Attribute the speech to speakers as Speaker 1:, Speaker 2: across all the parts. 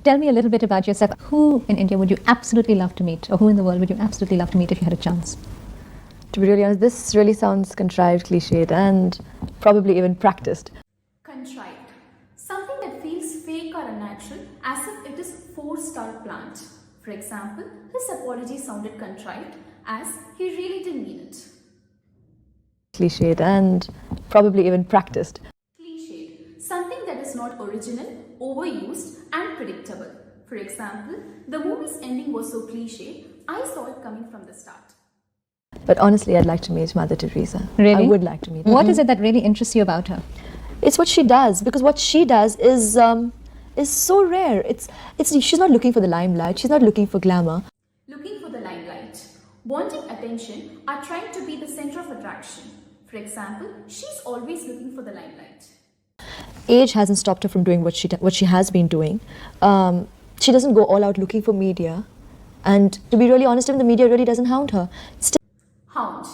Speaker 1: Tell me a little bit about yourself. Who in India would you absolutely love to meet, or who in the world would you absolutely love to meet if you had a chance?
Speaker 2: To be really honest, this really sounds contrived, cliched, and probably even practiced.
Speaker 3: Contrived. Something that feels fake or unnatural, as if it is forced or planned. For example, his apology sounded contrived, as he really didn't mean it.
Speaker 2: Cliched and probably even practiced.
Speaker 3: Cliched. Something that is not original, overused, and predictable. For example, the movie's ending was so cliche, I saw it coming from the start.
Speaker 2: But honestly, I'd like to meet Mother Teresa.
Speaker 1: Really?
Speaker 2: I would like to meet her.
Speaker 1: What is it that really interests you about her?
Speaker 2: It's what she does, because what she does is so rare. She's not looking for the limelight. She's not looking for glamour.
Speaker 3: Looking for the limelight, wanting attention, or trying to be the center of attraction. For example, she's always looking for the limelight.
Speaker 2: Age hasn't stopped her from doing what she has been doing. She doesn't go all out looking for media. And to be really honest, even the media really doesn't hound her.
Speaker 3: Hound.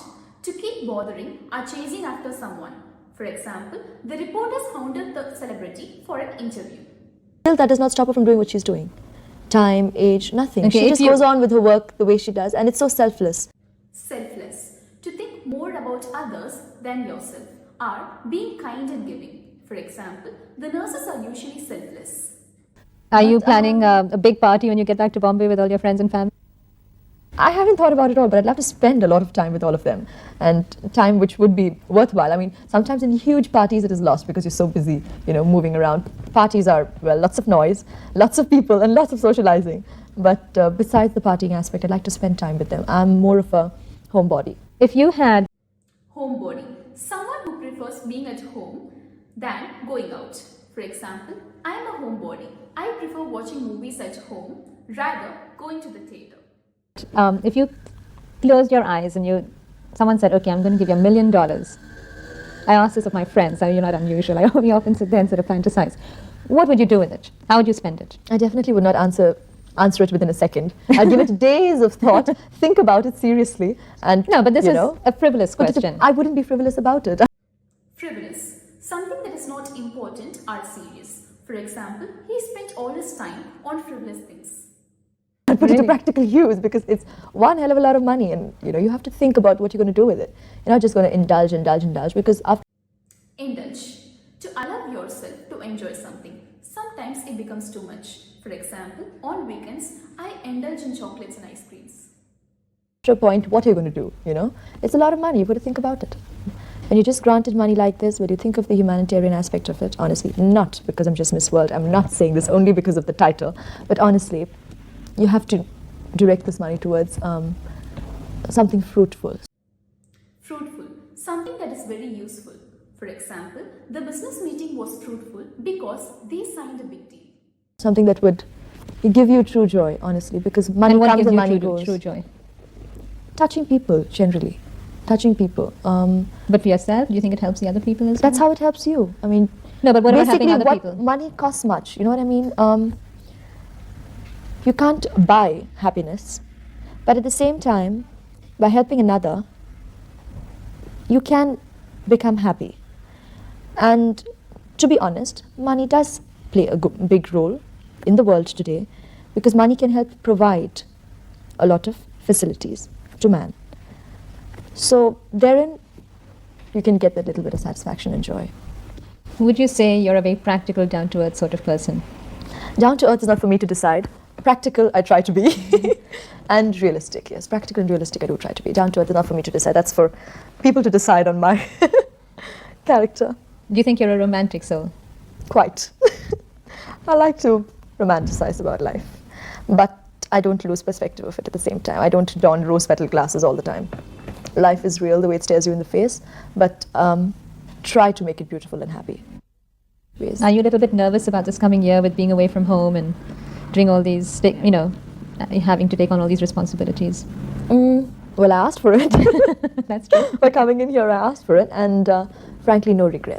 Speaker 3: To keep bothering or chasing after someone. For example, the reporters hounded the celebrity for an interview.
Speaker 2: Still, that does not stop her from doing what she's doing. Time, age, nothing.
Speaker 1: Okay,
Speaker 2: She just goes on with her work the way she does, and it's so selfless.
Speaker 3: Selfless. To think more about others than yourself, or being kind and giving. For example, the nurses are usually selfless.
Speaker 1: Are you planning a big party when you get back to Bombay with all your friends and family?
Speaker 2: I haven't thought about it all, but I'd love to spend a lot of time with all of them, and time which would be worthwhile. I mean, sometimes in huge parties it is lost because you're so busy, moving around. Parties are, well, lots of noise, lots of people, and lots of socializing. But besides the partying aspect, I'd like to spend time with them. I'm more of a homebody.
Speaker 1: If you had
Speaker 3: Homebody. Someone who prefers being at home than going out. For example, I am a homebody. I prefer watching movies at home rather going to the theatre.
Speaker 1: if you closed your eyes and someone said, okay, I'm going to give you $1 million. I asked this of my friends. You're not unusual. We often sit there and sort of fantasize. What would you do with it? How would you spend it?
Speaker 2: I definitely would not answer it within a second. I'd give it days of thought, think about it seriously, and
Speaker 1: No, but this is a frivolous question.
Speaker 2: I wouldn't be frivolous about it.
Speaker 3: Frivolous. Something that is not important or serious. For example, he spent all his time on frivolous things.
Speaker 2: And put it to
Speaker 1: Really?
Speaker 2: practical use, because it's one hell of a lot of money, and you have to think about what you're going to do with it. You're not just going to indulge, because after
Speaker 3: Indulge. To allow yourself to enjoy something. Sometimes it becomes too much. For example, on weekends, I indulge in chocolates and ice creams.
Speaker 2: a point, what are you going to do? It's a lot of money. You've got to think about it. When you're just granted money like this, will you think of the humanitarian aspect of it? Honestly, not because I'm just Miss World. I'm not saying this only because of the title, but honestly, you have to direct this money towards something fruitful.
Speaker 3: Fruitful. Something that is very useful. For example, the business meeting was fruitful because they signed a big deal.
Speaker 2: Something that would give you true joy, honestly, because money
Speaker 1: And what
Speaker 2: comes
Speaker 1: gives
Speaker 2: and
Speaker 1: you
Speaker 2: money
Speaker 1: true,
Speaker 2: goes.
Speaker 1: true joy?
Speaker 2: Touching people, generally. Touching people.
Speaker 1: But for yourself, do you think it helps the other people as well?
Speaker 2: That's how it helps you. I mean,
Speaker 1: No, but what about helping
Speaker 2: basically,
Speaker 1: other people?
Speaker 2: money costs much. You know what I mean? You can't buy happiness, but at the same time, by helping another, you can become happy. And to be honest, money does play a big role in the world today, because money can help provide a lot of facilities to man. So therein, you can get that little bit of satisfaction and joy.
Speaker 1: Would you say you're a very practical, down-to-earth sort of person?
Speaker 2: Down to earth is not for me to decide. Practical, I try to be. And realistic, yes. Practical and realistic, I do try to be. Down to earth is not for me to decide. That's for people to decide on my character.
Speaker 1: Do you think you're a romantic soul?
Speaker 2: Quite. I like to romanticize about life. But I don't lose perspective of it at the same time. I don't don rose-petal glasses all the time. Life is real the way it stares you in the face, but try to make it beautiful and happy.
Speaker 1: Are you a little bit nervous about this coming year with being away from home and doing all these, having to take on all these responsibilities?
Speaker 2: Well, I asked for it.
Speaker 1: That's true.
Speaker 2: By coming in here, I asked for it, and frankly, no regret.